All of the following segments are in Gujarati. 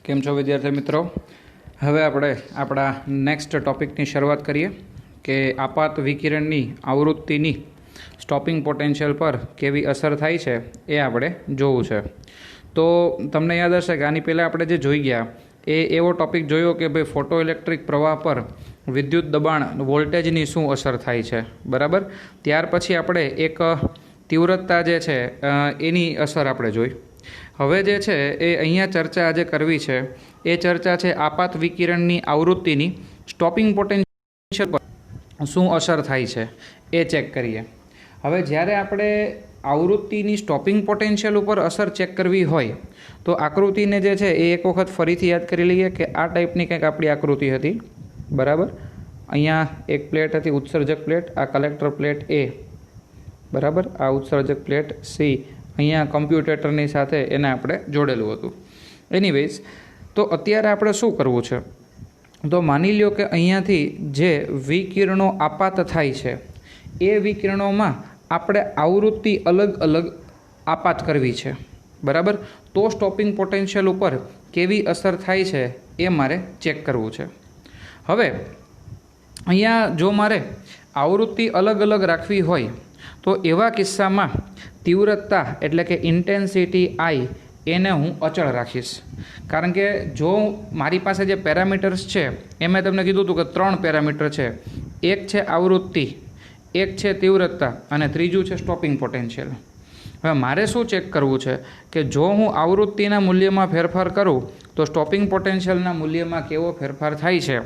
કેમ છો વિદ્યાર્થી મિત્રો? હવે આપણે આપણા નેક્સ્ટ ટોપિકની શરૂઆત કરીએ કે આપાત વિકિરણની આવૃત્તિની સ્ટોપિંગ પોટેન્શિયલ પર કેવી અસર થાય છે એ આપણે જોવું છે. તો તમને યાદ હશે કે આની પહેલાં આપણે જે જોઈ ગયા એ એવો ટોપિક જોયો કે ભાઈ ફોટો ઇલેક્ટ્રિક પ્રવાહ પર વિદ્યુત દબાણ વોલ્ટેજની શું અસર થાય છે, બરાબર. ત્યાર પછી આપણે એક તીવ્રતા જે છે એની અસર આપણે જોઈ. હવે જે છે એ અહીંયા ચર્ચા આજે કરવી છે એ ચર્ચા છે આપાત વિકિરણની આવૃત્તિની સ્ટોપિંગ પોટેન્શિયલ પર શું અસર થાય છે એ ચેક કરીએ. હવે જ્યારે આપણે આવૃત્તિની સ્ટોપિંગ પોટેન્શિયલ ઉપર અસર ચેક કરવી હોય તો આકૃતિને જે છે એ એક વખત ફરીથી યાદ કરી લઈએ કે આ ટાઈપની કંઈક આપણી આકૃતિ હતી, બરાબર. અહીંયા એક પ્લેટ હતી ઉત્સર્જક પ્લેટ, આ કલેક્ટર પ્લેટ એ, બરાબર. આ ઉત્સર્જક પ્લેટ સી, અહીંયા કમ્પ્યુટેટરની સાથે એને આપણે જોડેલું હતું. એનીવેઝ, તો અત્યારે આપણે શું કરવું છે, તો માની લ્યો કે અહીંયાથી જે વિકિરણો આપાત થાય છે એ વિકિરણોમાં આપણે આવૃત્તિ અલગ અલગ આપાત કરવી છે, બરાબર. તો સ્ટોપિંગ પોટેન્શિયલ ઉપર કેવી અસર થાય છે એ મારે ચેક કરવું છે. હવે અહીંયા જો મારે આવૃત્તિ અલગ અલગ રાખવી હોય તો એવા કિસ્સામાં તીવ્રતા એટલે કે ઇન્ટેન્સિટી આઈ એને હું અચળ રાખીશ. કારણ કે જો મારી પાસે જે પેરામીટર્સ છે એ મેં તમને કીધું હતું કે 3 પેરામીટર છે. એક છે આવૃત્તિ, એક છે તીવ્રતા અને ત્રીજું છે સ્ટોપિંગ પોટેન્શિયલ. હવે મારે શું ચેક કરવું છે કે જો હું આવૃત્તિના મૂલ્યમાં ફેરફાર કરું તો સ્ટોપિંગ પોટેન્શિયલના મૂલ્યમાં કેવો ફેરફાર થાય છે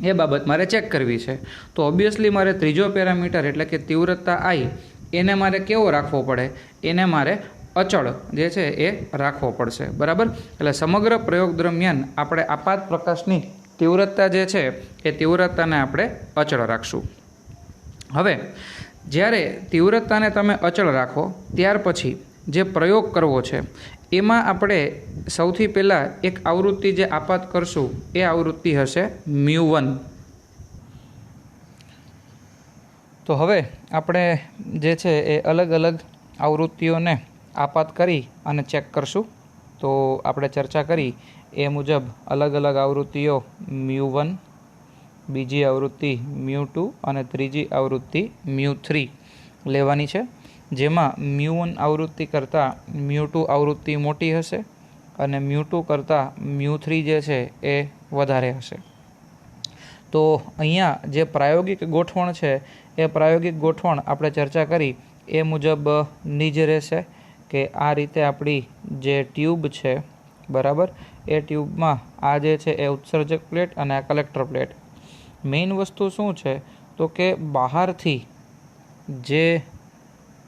એ બાબત મારે ચેક કરવી છે. તો ઓબ્વિયસલી મારે ત્રીજો પેરામીટર એટલે કે તીવ્રતા આઈ એને મારે કેવો રાખવો પડે, એને મારે અચળ જે છે એ રાખવો પડશે, બરાબર. એટલે સમગ્ર પ્રયોગ દરમિયાન આપણે આપાત પ્રકાશની તીવ્રતા જે છે એ તીવ્રતાને આપણે અચળ રાખશું. હવે જ્યારે તીવ્રતાને તમે અચળ રાખો ત્યાર પછી જે પ્રયોગ કરવો છે એમાં આપણે સૌથી પહેલાં એક આવૃત્તિ જે આપાત કરશું એ આવૃત્તિ હશે μ1. તો હવે આપણે જે છે એ અલગ અલગ આવૃત્તિઓને આપાત કરી અને ચેક કરશું. તો આપણે ચર્ચા કરી એ મુજબ અલગ અલગ આવૃત્તિઓ μ1, બીજી આવૃત્તિ μ2 અને ત્રીજી આવૃત્તિ μ3 લેવાની છે, જેમાં μ1 આવૃત્તિ કરતાં μ2 આવૃત્તિ મોટી હશે અને μ2 કરતાં μ3 જે છે એ વધારે હશે. તો અહીંયા જે પ્રાયોગિક ગોઠવણ છે એ પ્રાયોગિક ગોઠવણ આપણે ચર્ચા કરી એ મુજબ નીચે રહેશે કે આ રીતે આપણી જે ટ્યુબ છે, બરાબર, એ ટ્યુબમાં આ જે છે એ ઉત્સર્જક પ્લેટ અને આ કલેક્ટર પ્લેટ. મેઇન વસ્તુ શું છે તો કે બહારથી જે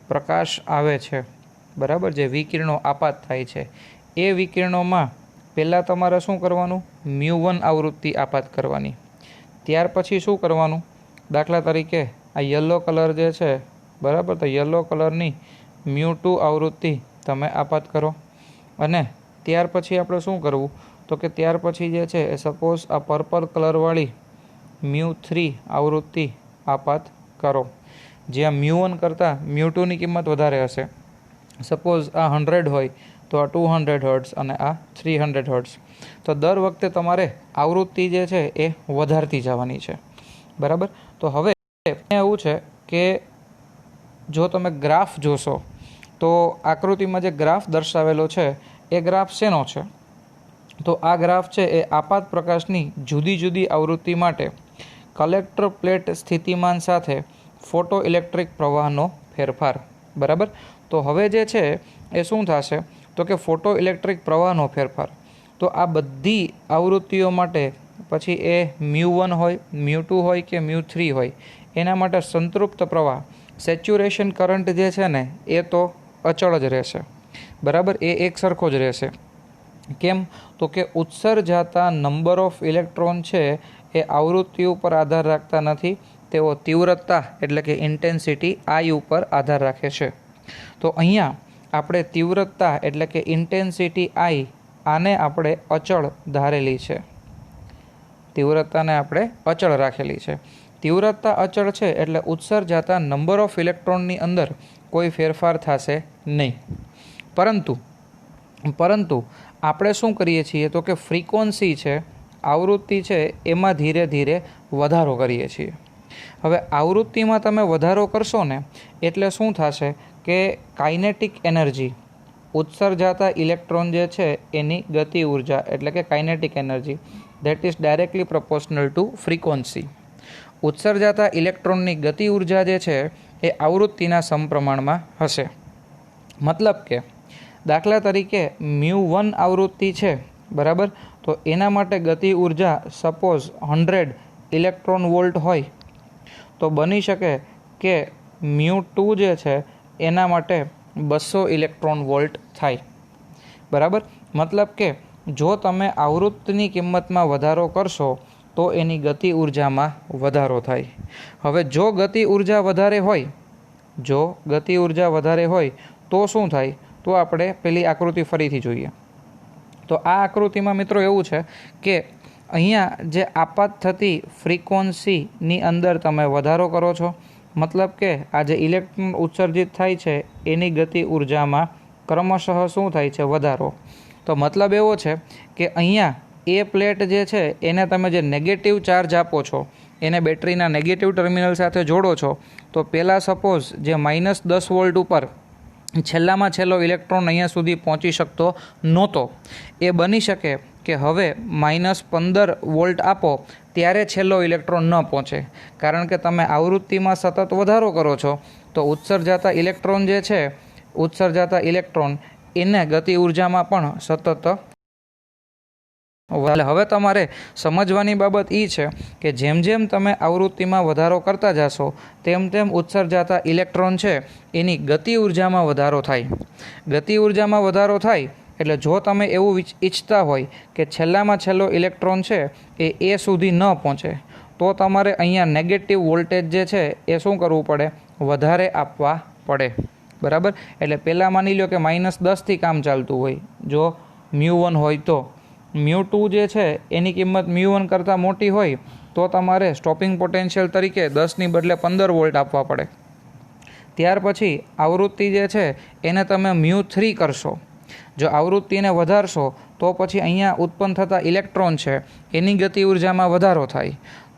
પ્રકાશ આવે છે, બરાબર, જે વિકિરણો આપાત થાય છે એ વિકિરણોમાં પહેલાં તમારે શું કરવાનું, μ1 આવૃત્તિ આપાત કરવાની. ત્યાર પછી શું કરવાનું, દાખલા તરીકે આ યલો કલર જે છે, બરાબર, તો યલો કલરની μ2 આવૃત્તિ તમે આપાત કરો. અને ત્યાર પછી આપણે શું કરવું તો કે ત્યાર પછી જે છે એ સપોઝ આ પર્પલ કલરવાળી μ3 આવૃત્તિ આપાત કરો, જ્યાં μ1 કરતાં μ2ની કિંમત વધારે હશે. સપોઝ આ 100 હોય તો આ 200 હર્ટ્ઝ અને આ 300 હર્ટ્ઝ. તો દર વખતે તમારે આવૃત્તિ જે છે એ વધારતી જવાની છે, બરાબર. તો હવે એવું છે કે જો તમે ગ્રાફ જોશો તો આકૃતિમાં જે ગ્રાફ દર્શાવેલો છે એ ગ્રાફ શેનો છે, તો આ ગ્રાફ છે એ આપાત પ્રકાશની જુદી જુદી આવૃત્તિ માટે કલેક્ટર પ્લેટ સ્થિતિમાન સાથે ફોટો ઇલેક્ટ્રિક પ્રવાહનો ફેરફાર, બરાબર. તો હવે જે છે એ શું થશે તો કે ફોટો ઇલેક્ટ્રિક પ્રવાહનો ફેરફાર. તો આ બધી આવૃત્તિઓ માટે પછી એ μ1 હોય, μ2 હોય કે μ3 હોય એના માટે સંતૃપ્ત પ્રવાહ સેચ્યુરેશન કરંટ જે છે ને એ તો અચળ જ રહેશે, બરાબર, એ એક સરખો જ રહેશે. કેમ તો કે ઉત્સર્જાતા નંબર ઓફ ઇલેક્ટ્રોન છે એ આવૃત્તિ ઉપર આધાર રાખતા નથી, તેઓ તીવ્રતા એટલે કે ઇન્ટેન્સિટી આઈ ઉપર આધાર રાખે છે. તો અહીંયા આપણે તીવ્રતા એટલે કે ઇન્ટેન્સિટી આઈ આને આપણે અચળ ધારેલી છે, તીવ્રતાને આપણે અચળ રાખેલી છે. તીવ્રતા અચળ છે એટલે ઉત્સર્જાતા નંબર ઓફ ઇલેક્ટ્રોનની અંદર કોઈ ફેરફાર થશે નહીં. પરંતુ આપણે શું કરીએ છીએ તો કે ફ્રીક્વન્સી છે, આવૃત્તિ છે, એમાં ધીરે ધીરે વધારો કરીએ છીએ. હવે આવૃત્તિમાં તમે વધારો કરશો ને એટલે શું થશે કે કાઇનેટિક એનર્જી, ઉત્સર્જાતા ઇલેક્ટ્રોન જે છે એની ગતિ ઉર્જા એટલે કે kinetic energy that is directly proportional to frequency. ઉત્સર્જાતા ઇલેક્ટ્રોનની ગતિ ઉર્જા જે છે એ આવૃત્તિના સમપ્રમાણમાં હશે. મતલબ કે દાખલા તરીકે μ1 આવૃત્તિ છે, બરાબર, તો એના માટે ગતિ ઉર્જા સપોઝ 100 ઇલેક્ટ્રોન વોલ્ટ હોય તો બની શકે કે μ2 જે છે એના માટે 200 ઇલેક્ટ્રોન વોલ્ટ થાય. બરાબર, મતલબ કે જો તમે આવૃત્તિની કિંમતમાં વધારો કરશો તો એની ગતિ ઉર્જામાં વધારો થાય. હવે જો ગતિ ઉર્જા વધારે હોય તો શું થાય, તો આપણે પેલી આકૃતિ ફરીથી જોઈએ. તો આ આકૃતિમાં મિત્રો એવું છે કે અહીંયા જે આપાત થતી ફ્રીક્વન્સીની અંદર તમે વધારો કરો છો, મતલબ કે આ જે ઇલેક્ટ્રોન ઉત્સર્જિત થાય છે એની ગતિ ઉર્જામાં ક્રમશઃ શું થાય છે, વધારો. તો મતલબ એવો છે કે અહીંયા એ પ્લેટ જે છે એને તમે જે નેગેટિવ ચાર્જ આપો છો એને બેટરીના નેગેટિવ ટર્મિનલ સાથે જોડો છો, તો પહેલાં સપોઝ જે -10 વોલ્ટ ઉપર છેલ્લામાં છેલ્લો ઇલેક્ટ્રોન અહીંયા સુધી પહોંચી શકતો નહોતો, એ બની શકે કે હવે -15 વોલ્ટ આપો ત્યારે છેલ્લો ઇલેક્ટ્રોન ન પહોંચે, કારણ કે તમે આવૃત્તિમાં સતત વધારો કરો છો તો ઉત્સર્જાતા ઇલેક્ટ્રોન એને ગતિ ઉર્જામાં પણ સતત. હવે તમારે સમજવાની બાબત એ છે કે જેમ જેમ તમે આવૃત્તિમાં વધારો કરતા જશો તેમ તેમ ઉત્સર્જાતા ઇલેક્ટ્રોન છે એની ગતિ ઉર્જામાં વધારો થાય. ગતિ ઉર્જામાં વધારો થાય એટલે જો તમે એવું ઈચ્છતા હોય કે છેલ્લામાં છેલ્લો ઇલેક્ટ્રોન છે એ સુધી ન પહોંચે તો તમારે અહીંયા નેગેટિવ વોલ્ટેજ જે છે એ શું કરવું પડે, વધારે આપવા પડે. બરાબર, એટલે પહેલાં માની લો કે -10થી કામ ચાલતું હોય, જો μ1 હોય તો μ2 જે છે એની કિંમત μ1 કરતાં મોટી હોય તો તમારે સ્ટોપિંગ પોટેન્શિયલ તરીકે 10ની બદલે 15 વોલ્ટ આપવા પડે. ત્યાર પછી આવૃત્તિ જે છે એને તમે μ3 કરશો. જો આવૃત્તિને વધારશો તો પછી અહીંયા ઉત્પન્ન થતા ઇલેક્ટ્રોન છે એની ગતિ ઉર્જામાં વધારો થાય.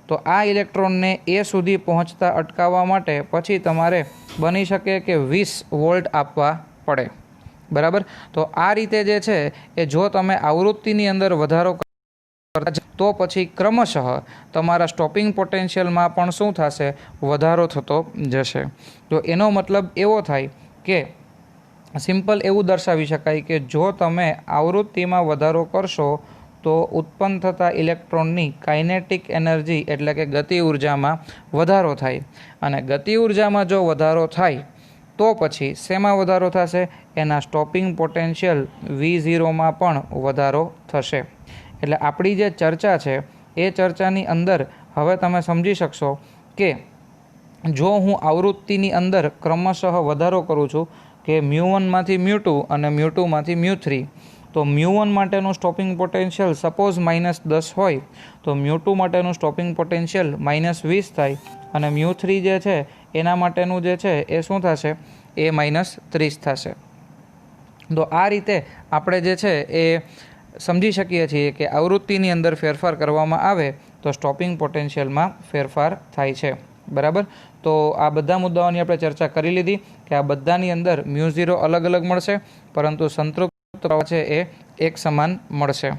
તો આ ઇલેક્ટ્રોનને એ સુધી પહોંચતા અટકાવવા માટે પછી તમારે બની શકે કે 20 વોલ્ટ આપવા પડે. બરાબર, તો આ રીતે જે છે એ જો તમે આવૃત્તિની અંદર વધારો કરતા તો પછી ક્રમશઃ તમારા સ્ટોપિંગ પોટેન્શિયલમાં પણ શું થશે, વધારો થતો જશે. તો એનો મતલબ એવો થાય કે સિમ્પલ એવું દર્શાવી શકાય કે જો તમે આવૃત્તિમાં વધારો કરશો તો ઉત્પન્ન થતા ઇલેક્ટ્રોનની કાઇનેટિક એનર્જી એટલે કે ગતિ ઉર્જામાં વધારો થાય, અને ગતિ ઉર્જામાં જો વધારો થાય તો પછી શેમાં વધારો થશે, એના સ્ટોપિંગ પોટેન્શિયલ V0માં પણ વધારો થશે. એટલે આપણી જે ચર્ચા છે એ ચર્ચાની અંદર હવે તમે સમજી શકશો કે જો હું આવૃત્તિની અંદર ક્રમશઃ વધારો કરું છું કે μ1 માંથી μ2 અને μ2 માંથી μ3, તો μ1 માટેનું સ્ટોપિંગ પોટેન્શિયલ સપોઝ -10 હોય તો μ2 માટેનું સ્ટોપિંગ પોટેન્શિયલ -20 થાય, અને μ3 જે છે એના માટેનું જે છે એ શું થશે, એ -30 થશે. તો આ રીતે આપણે જે છે એ સમજી શકીએ છીએ કે આવૃત્તિની અંદર ફેરફાર કરવામાં આવે તો સ્ટોપિંગ પોટેન્શિયલમાં ફેરફાર થાય છે. બરાબર, તો આ બધા મુદ્દાઓની આપણે ચર્ચા કરી લીધી કે આ બધાની અંદર μ0 અલગ અલગ મળશે પરંતુ સંતૃપ્ત છે એ એક સમાન મળશે.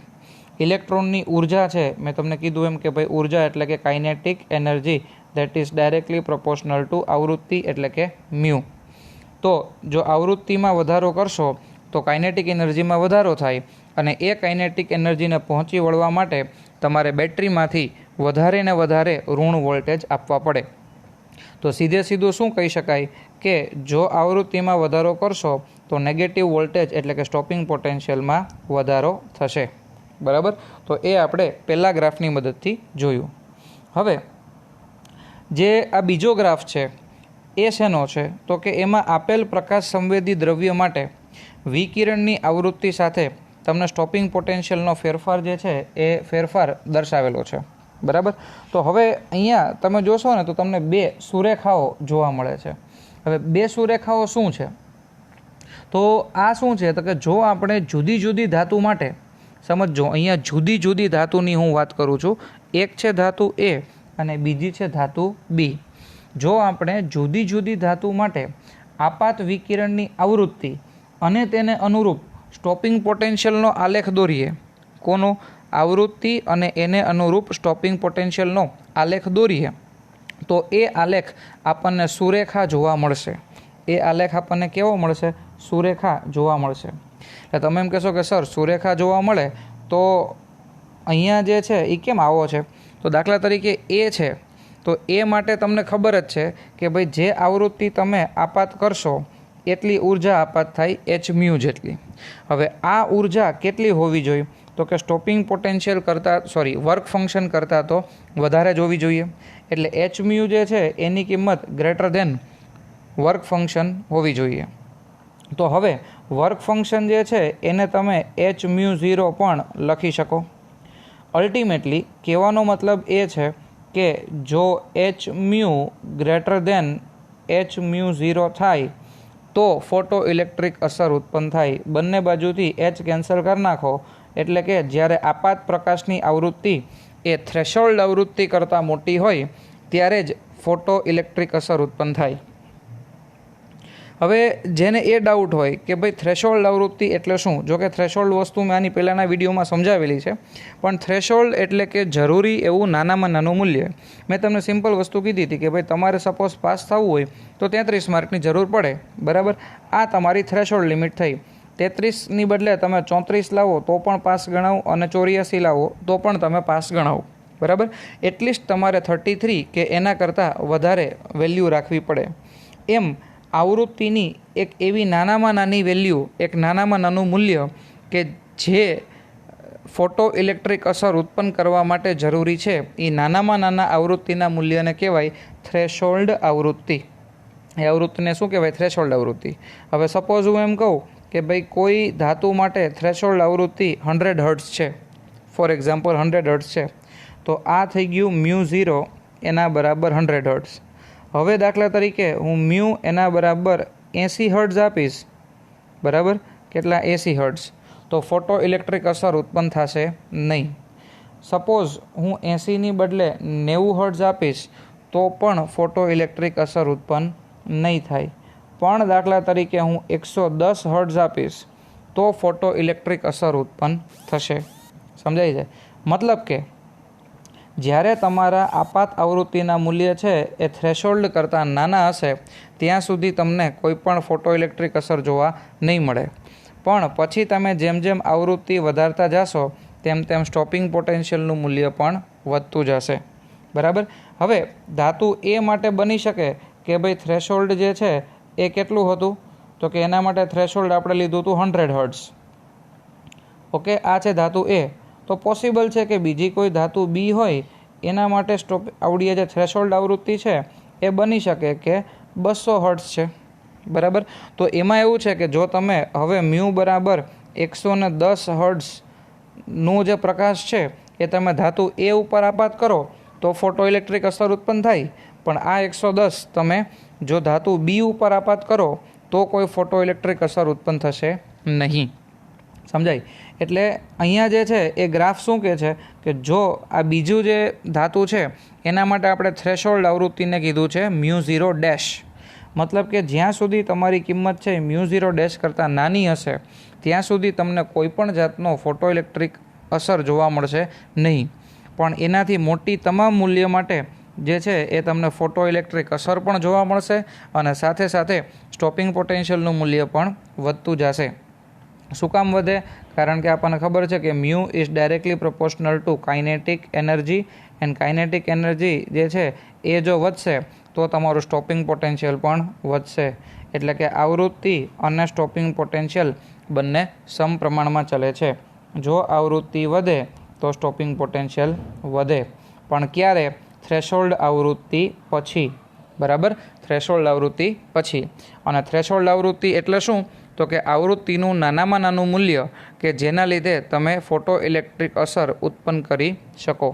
ઇલેક્ટ્રોનની ઉર્જા છે, મેં તમને કીધું એમ કે ભાઈ ઉર્જા એટલે કે kinetic energy that is directly proportional two આવૃત્તિ એટલે કે મ્યુ. તો જો આવૃત્તિમાં વધારો કરશો તો કાઇનેટિક એનર્જીમાં વધારો થાય, અને એ કાઇનેટિક એનર્જીને પહોંચી વળવા માટે તમારે બેટરીમાંથી વધારે ને વધારે ઋણ વોલ્ટેજ આપવા પડે. તો સીધું શું કહી શકાય કે જો આવૃત્તિમાં વધારો કરશો તો નેગેટિવ વોલ્ટેજ એટલે કે સ્ટોપિંગ પોટેન્શિયલમાં વધારો થશે. બરાબર, તો એ આપણે પહેલા ગ્રાફની મદદથી જોયું. હવે જે આ બીજો ગ્રાફ છે એ શેનો છે, તો કે એમાં આપેલ પ્રકાશ સંવેદી દ્રવ્ય માટે વિકિરણની આવૃત્તિ સાથે તમને સ્ટોપિંગ પોટેન્શિયલનો ફેરફાર જે છે એ ફેરફાર દર્શાવેલો છે. બરાબર, તો હવે અહીંયા તમે જોશો ને તો તમને બે સુરેખાઓ જોવા મળે છે. હવે બે સુરેખાઓ શું છે, તો આ શું છે તો કે જો આપણે જુદી જુદી ધાતુ માટે સમજો, અહીંયા જુદી જુદી ધાતુની હું વાત કરું છું. એક છે ધાતુ એ અને બીજી છે ધાતુ બી. જો આપણે જુદી જુદી ધાતુ માટે આપાત વિકિરણની આવૃત્તિ અને તેને અનુરૂપ સ્ટોપિંગ પોટેન્શિયલનો આલેખ દોરીએ. કોનો? આવૃત્તિ અને એને અનુરૂપ સ્ટોપિંગ પોટેન્શિયલનો આલેખ દોરીએ તો એ આલેખ આપણને સુરેખા જોવા મળશે. એ આલેખ આપણને કેવો મળશે? સુરેખા જોવા મળશે. એટલે તમે એમ કહેશો કે સર સુરેખા જોવા મળે તો અહીંયા જે છે એ કેમ આવો છે? તો દાખલા તરીકે એ છે તો એ માટે તમને ખબર જ છે કે ભાઈ જે આવૃત્તિ તમે આપાત કરશો એટલી ઉર્જા આપાત થાય h જેટલી. હવે આ ઉર્જા કેટલી હોવી જોઈએ? તો કે સ્ટોપિંગ પોટેન્શિયલ કરતાં વર્ક ફંક્શન કરતાં તો વધારે જ હોવી જોઈએ. એટલે h જે છે એની કિંમત ગ્રેટર ધેન વર્ક ફંક્શન હોવી જોઈએ. તો હવે વર્ક ફંક્શન જે છે એને તમે h0 પણ લખી શકો. અલ્ટિમેટલી કહેવાનો મતલબ એ છે કે જો h ગ્રેટર ધેન h0 થાય તો ફોટો ઇલેક્ટ્રિક અસર ઉત્પન્ન થાય. બંને બાજુથી h કેન્સલ કરી નાખો એટલે કે જ્યારે આપાત પ્રકાશની આવૃત્તિ એ થ્રેશોલ્ડ આવૃત્તિ કરતાં મોટી હોય ત્યારે જ ફોટો ઇલેક્ટ્રિક અસર ઉત્પન્ન થાય. હવે જેને એ ડાઉટ હોય કે ભાઈ થ્રેશોલ્ડ આવૃત્તિ એટલે શું? જો કે થ્રેશોલ્ડ વસ્તુ મેં આની પહેલાંના વિડીયોમાં સમજાવેલી છે, પણ થ્રેશોલ્ડ એટલે કે જરૂરી એવું નાનામાં નાનું મૂલ્ય. મેં તમને સિમ્પલ વસ્તુ કીધી હતી કે ભાઈ તમારે સપોઝ પાસ થવું હોય તો 33 માર્કની જરૂર પડે, બરાબર? આ તમારી થ્રેશોલ્ડ લિમિટ થઈ. 33ની બદલે તમે 34 લાવો તો પણ પાસ ગણાવો અને 84 લાવો તો પણ તમે પાસ ગણાવો, બરાબર? એટલીસ્ટ તમારે 33 કે એના કરતાં વધારે વેલ્યુ રાખવી પડે. એમ આવૃત્તિની એક એવી નાનામાં નાની વેલ્યુ, એક નાનામાં નાનું મૂલ્ય કે જે ફોટો ઇલેક્ટ્રિક અસર ઉત્પન્ન કરવા માટે જરૂરી છે એ નાનામાં નાના આવૃત્તિના મૂલ્યને કહેવાય થ્રેશોલ્ડ આવૃત્તિ. એ આવૃત્તિને શું કહેવાય? થ્રેશોલ્ડ આવૃત્તિ. હવે સપોઝ હું એમ કહું કે ભાઈ કોઈ ધાતુ માટે થ્રેશોલ્ડ આવૃત્તિ 100 હર્ટ્ઝ છે, ફોર એક્ઝામ્પલ 100 હર્ટ્ઝ છે, તો આ થઈ ગયું μ0 એના બરાબર 100 હર્ટ્ઝ. હવે દાખલા તરીકે હું એના બરાબર 80 હર્ટ્ઝ આપીશ, બરાબર? કેટલા? 80 હર્ટ્ઝ. તો ફોટો ઇલેક્ટ્રિક અસર ઉત્પન્ન થશે નહીં. સપોઝ હું 80ની બદલે 90 હર્ટ્ઝ આપીશ તો પણ ફોટો ઇલેક્ટ્રિક અસર ઉત્પન્ન નહીં થાય. પણ દાખલા તરીકે હું 110 હર્ટ્ઝ આપીશ તો ફોટો ઇલેક્ટ્રિક અસર ઉત્પન્ન થશે. સમજાઈ જાય? મતલબ કે જ્યારે તમારા આપાત આવૃત્તિના મૂલ્ય છે એ થ્રેશોલ્ડ કરતાં નાના હશે ત્યાં સુધી તમને કોઈ પણ ફોટો ઇલેક્ટ્રિક અસર જોવા નહીં મળે. પણ પછી તમે જેમ જેમ આવૃત્તિ વધારતા જશો તેમ તેમ સ્ટોપિંગ પોટેન્શિયલનું મૂલ્ય પણ વધતું જશે, બરાબર? હવે ધાતુ એ માટે બની શકે કે ભાઈ થ્રેશોલ્ડ જે છે એ કેટલું હતું? તો કે એના માટે થ્રેશોલ્ડ આપણે લીધું હતું 100 હર્ટ્ઝ. ઓકે, આ છે ધાતુ એ. તો પોસિબલ છે કે બીજી કોઈ ધાતુ બી હોય એના માટે આવડી જે થ્રેશોલ્ડ આવૃત્તિ છે એ બની શકે કે 200 હર્ટ્ઝ છે, બરાબર? તો એમાં એવું છે કે જો તમે હવે બરાબર 110 હર્ટ્ઝનું જે પ્રકાશ છે એ તમે ધાતુ એ ઉપર આપાત કરો તો ફોટો ઇલેક્ટ્રિક અસર ઉત્પન્ન થાય. પણ આ 110 તમે જો ધાતુ બી ઉપર આપાત કરો તો કોઈ ફોટો ઇલેક્ટ્રિક અસર ઉત્પન્ન થશે નહીં. સમજાય? એટલે અહીંયા જે છે એ ગ્રાફ શું કહે છે કે જો આ બીજું જે ધાતુ છે એના માટે આપણે થ્રેશોલ્ડ આવૃત્તિને કીધું છે μ0 મતલબ કે જ્યાં સુધી તમારી કિંમત છે μ0 કરતાં નાની હશે ત્યાં સુધી તમને કોઈ પણ જાતનો ફોટો ઇલેક્ટ્રિક અસર જોવા મળશે નહીં. પણ એનાથી મોટી તમામ મૂલ્ય માટે જે છે એ તમને ફોટો ઇલેક્ટ્રિક અસર પણ જોવા મળશે અને સાથે સાથે સ્ટોપિંગ પોટેન્શિયલનું મૂલ્ય પણ વધતું જશે. શું કામ વધે? કારણ કે આપણને ખબર છે કે mu is directly proportional two kinetic energy and kinetic energy જે છે એ જો વધશે તો તમારું સ્ટોપિંગ પોટેન્શિયલ પણ વધશે. એટલે કે આવૃત્તિ અને સ્ટોપિંગ પોટેન્શિયલ બંને સમપ્રમાણમાં ચાલે છે. જો આવૃત્તિ વધે તો સ્ટોપિંગ પોટેન્શિયલ વધે, પણ ક્યારે? થ્રેશોલ્ડ આવૃત્તિ પછી, બરાબર? થ્રેશોલ્ડ આવૃત્તિ પછી. અને થ્રેશોલ્ડ આવૃત્તિ એટલે શું? તો કે આવૃત્તિનું નાનામાં નાનું મૂલ્ય કે જેના લીધે તમે ફોટો ઇલેક્ટ્રિક અસર ઉત્પન્ન કરી શકો.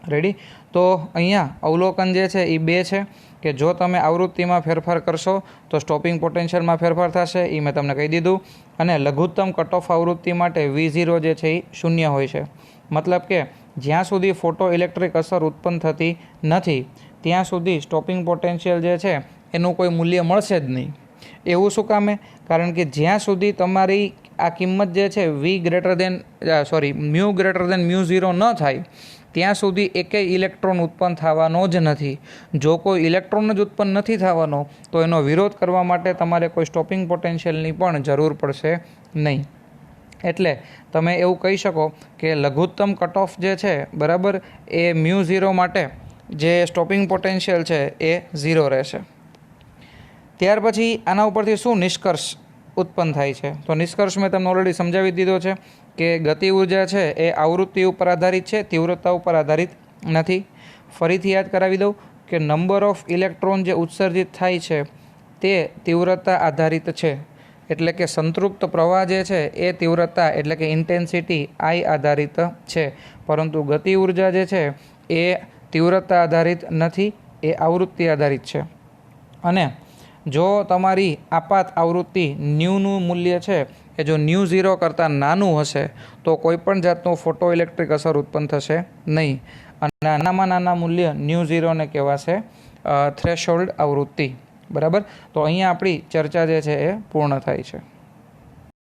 રેડી? તો અહીંયા અવલોકન જે છે એ 2 છે. કે જો તમે આવૃત્તિમાં ફેરફાર કરશો તો સ્ટોપિંગ પોટેન્શિયલમાં ફેરફાર થશે, એ મેં તમને કહી દીધું. અને લઘુત્તમ કટ ઓફ આવૃત્તિ માટે V0 જે છે એ શૂન્ય હોય છે. મતલબ કે જ્યાં સુધી ફોટો ઇલેક્ટ્રિક અસર ઉત્પન્ન થતી નથી ત્યાં સુધી સ્ટોપિંગ પોટેન્શિયલ જે છે એનું કોઈ મૂલ્ય મળશે જ નહીં. એવું શું કામે? કારણ કે જ્યાં સુધી તમારી આ કિંમત જે છે મ્યુ ગ્રેટર દેન મ્યુ0 ન થાય ત્યાં સુધી એકેય ઇલેક્ટ્રોન ઉત્પન્ન થવાનો જ નથી. જો કોઈ ઇલેક્ટ્રોન જ ઉત્પન્ન નથી થવાનો તો એનો વિરોધ કરવા માટે તમારે કોઈ સ્ટોપિંગ પોટેન્શિયલની પણ જરૂર પડશે નહીં. એટલે તમે એવું કહી શકો કે લઘુત્તમ કટ ઓફ જે છે બરાબર એ મ્યુ0 માટે જે સ્ટોપિંગ પોટેન્શિયલ છે એ 0 રહેશે. ત્યાર પછી આના ઉપરથી શું નિષ્કર્ષ ઉત્પન્ન થાય છે? તો નિષ્કર્ષ મેં તમને ઓલરેડી સમજાવી દીધો છે કે ગતિ ઉર્જા છે એ આવૃત્તિ ઉપર આધારિત છે, તીવ્રતા ઉપર આધારિત નથી. ફરીથી યાદ કરાવી દઉં કે નંબર ઓફ ઇલેક્ટ્રોન જે ઉત્સર્જિત થાય છે તે તીવ્રતા આધારિત છે. એટલે કે સંતૃપ્ત પ્રવાહ જે છે એ તીવ્રતા એટલે કે ઇન્ટેન્સિટી I આધારિત છે, પરંતુ ગતિ ઉર્જા જે છે એ તીવ્રતા આધારિત નથી, એ આવૃત્તિ આધારિત છે. અને જો તમારી આપાત આવૃત્તિ ન્યૂનું મૂલ્ય છે એ જો ન્યુ0 કરતાં નાનું હશે તો કોઈ પણ જાતનું ફોટો ઇલેક્ટ્રિક અસર ઉત્પન્ન થશે નહીં. અને નાનામાં નાના મૂલ્ય ન્યુ0ને કહેવાશે થ્રેશોલ્ડ આવૃત્તિ. બરાબર? તો અહીંયા આપણી ચર્ચા જે છે એ પૂર્ણ થાય છે.